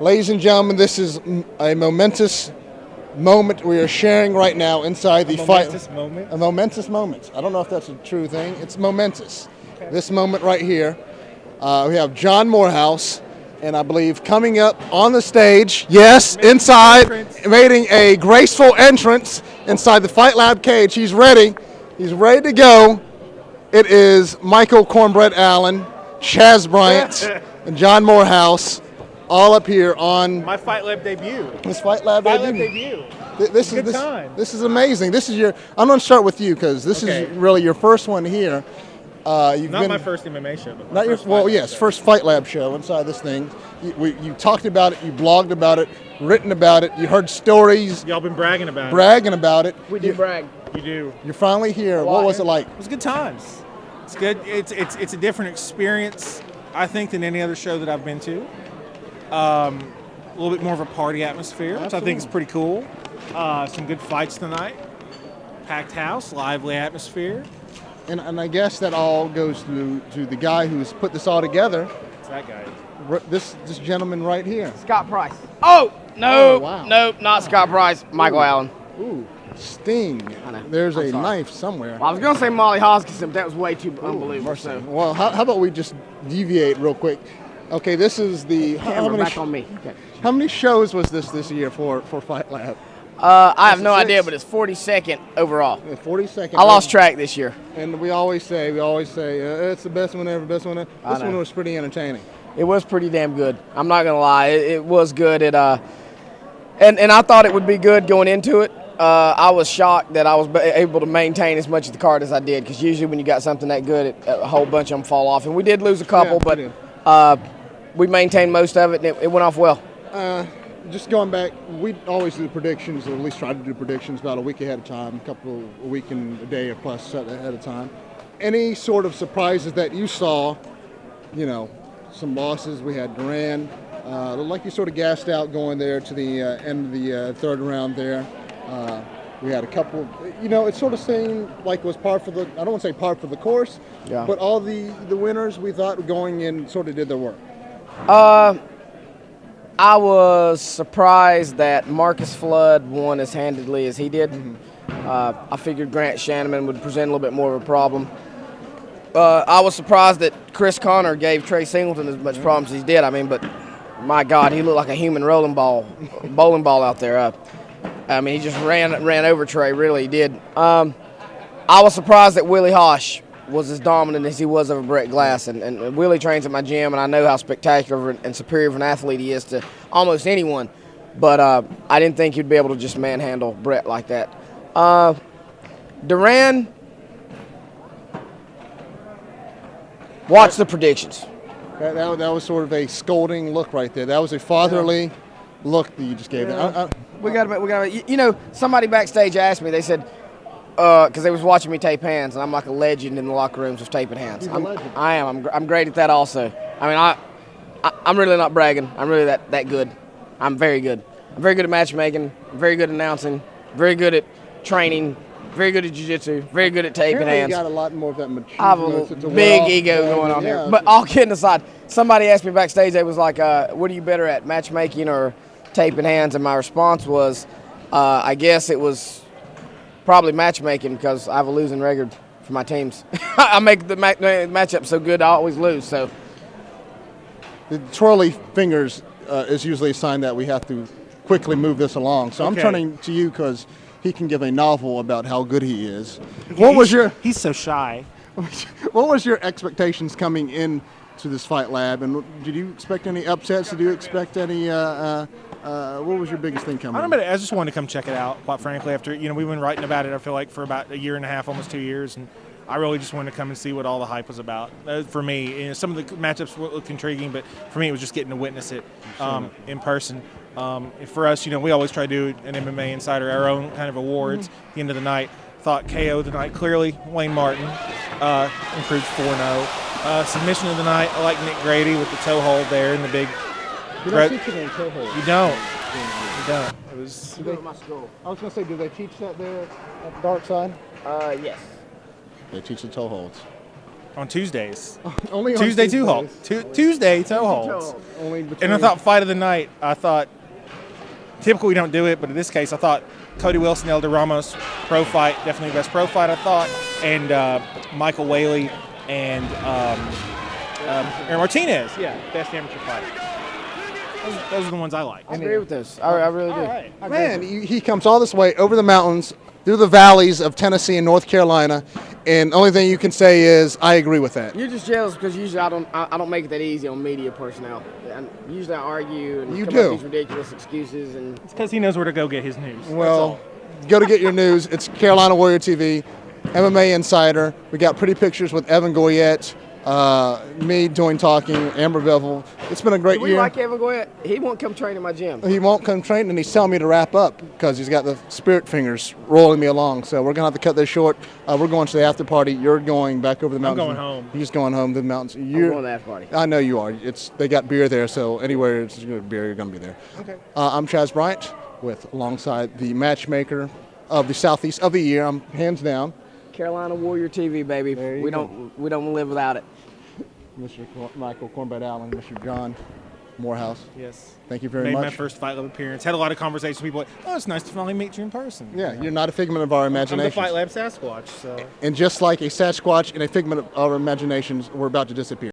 Ladies and gentlemen, this is a momentous moment we are sharing right now inside the fight. Momentous moment? A momentous moment. I don't know if that's a true thing. It's momentous. Okay. This moment right here. We have John Morehouse, and I believe coming up on the stage, yes, inside, making a graceful entrance inside the Fight Lab cage. He's ready. He's ready to go. It is Michael Cornbread Allen, Chaz Bryant, and John Morehouse, all up here on my Fight Lab debut. This Fight Lab debut. This is amazing. This is your. I'm going to start with you because this is really your first one here. My first MMA show. But first Fight Lab show inside this thing. You talked about it, you blogged about it, written about it, you heard stories. Y'all been bragging about it. We do brag. You do. You're finally here. What was it like? It was good times. It's good. It's a different experience, I think, than any other show that I've been to. A little bit more of a party atmosphere, which I think is pretty cool. Some good fights tonight. Packed house, lively atmosphere. And I guess that all goes to the guy who's put this all together. It's that guy. This gentleman right here. Scott Price. Oh, no. Oh, wow. Nope, not Scott Price. Michael Allen. Ooh, Sting. There's a knife somewhere. Well, I was going to say Molly Hoskins, but that was way too unbelievable. So. Well, how about we just deviate real quick? Okay, this is the... Back on me. Okay. How many shows was this year for Fight Lab? I have no idea, but it's 42nd overall. 42nd. I lost track this year. And we always say, it's the best one ever, best one ever. This one was pretty entertaining. It was pretty damn good. I'm not gonna lie, it was good. And I thought it would be good going into it. I was shocked that I was able to maintain as much of the card as I did, because usually when you got something that good, a whole bunch of them fall off. And we did lose a couple, but we maintained most of it, and it went off well. Just going back, we always do predictions, or at least try to do predictions about a week ahead of time, a week and a day or plus ahead of time. Any sort of surprises that you saw? Some losses. We had Duran. Looked like you sort of gassed out going there to the end of the third round there. We had a couple, it sort of seemed like it was I don't want to say par for the course, but all the winners we thought going in sort of did their work. I was surprised that Marcus Flood won as handedly as he did. I figured Grant Shanneman would present a little bit more of a problem. I was surprised that Chris Connor gave Trey Singleton as much problems as he did. But my God, he looked like a human bowling ball out there. He just ran over Trey, really, he did. I was surprised that Willie Hosh was as dominant as he was over Brett Glass. And Willie trains at my gym, and I know how spectacular and superior of an athlete he is to almost anyone. But I didn't think he'd be able to just manhandle Brett like that. Duran, watch the predictions. That was sort of a scolding look right there. That was a fatherly look that you just gave. We got somebody backstage asked me, they said, because they was watching me tape hands, and I'm like a legend in the locker rooms of taping hands. I am. I'm great at that also. I'm really not bragging. I'm really that good. I'm very good. I'm very good at matchmaking, very good at announcing, very good at training, very good at jiu-jitsu, very good at taping hands. You got a lot more of that mature. I have a big ego going on here. But all kidding aside, somebody asked me backstage, they was like, what are you better at, matchmaking or taping hands? And my response was, I guess it was probably matchmaking, because I have a losing record for my teams. I make the matchup so good, I always lose. So the twirly fingers is usually a sign that we have to quickly move this along. So I'm turning to you because he can give a novel about how good he is. He's so shy. What was your expectations coming in to this Fight Lab, and did you expect any upsets? Did you expect any? What was your biggest thing coming? I just wanted to come check it out. Quite frankly, after we've been writing about it, I feel like for about a year and a half, almost 2 years, and I really just wanted to come and see what all the hype was about. For me, some of the matchups looked intriguing, but for me, it was just getting to witness it in person. For us, we always try to do an MMA Insider, our own kind of awards at the end of the night. Thought KO tonight, clearly Wayne Martin improved 4-0. Submission of the night, I like Nick Grady with the toe hold there and the big. You don't teach it in toe hold. You don't. You don't. It was. I was going to say, do they teach that there at the dark side? Yes. They teach the toe holds. on Tuesdays. Only on Tuesday toe hold. Tuesdays. Tuesday toe holds. Only And I between- thought fight of the night. I thought typically we don't do it, but in this case, I thought Cody Wilson, Elder Ramos, pro fight, definitely the best pro fight. I thought, and Michael Whaley and Aaron Martinez, best amateur fight. Those are the ones I like. I agree with this. I really do. All right. Man, he comes all this way over the mountains, through the valleys of Tennessee and North Carolina, and the only thing you can say is I agree with that. You're just jealous because usually I don't make it that easy on media personnel. And usually I argue and You come do. up with these ridiculous excuses and It's because he knows where to go get his news. Well, go to get your news. It's Carolina Warrior TV, MMA Insider. We got pretty pictures with Evan Goyette, me doing talking, Amber Bevel. It's been a great do we year. like Evan Goyette? He won't come train in my gym. He won't come train, and he's telling me to wrap up because he's got the spirit fingers rolling me along. So we're gonna have to cut this short. We're going to the after party. You're going back over the mountains. going home. He's going home to the mountains. I'm You're going to that party. I know you are. They got beer there, so anywhere it's good beer, you're gonna be there. Okay. I'm Chaz Bryant alongside the matchmaker of the Southeast of the Year. I'm hands down, Carolina Warrior TV, baby. There you We go. don't live without it. Mr. Michael Cornbread Allen, Mr. John Morehouse. Yes. Thank you very Made my much. first Fight Lab appearance. Had a lot of conversations with people. Like, oh, it's nice to finally meet you in person. Yeah, you're not a figment of our I'm the imagination. Fight Lab Sasquatch. So. And just like a Sasquatch and a figment of our imaginations, we're about to disappear.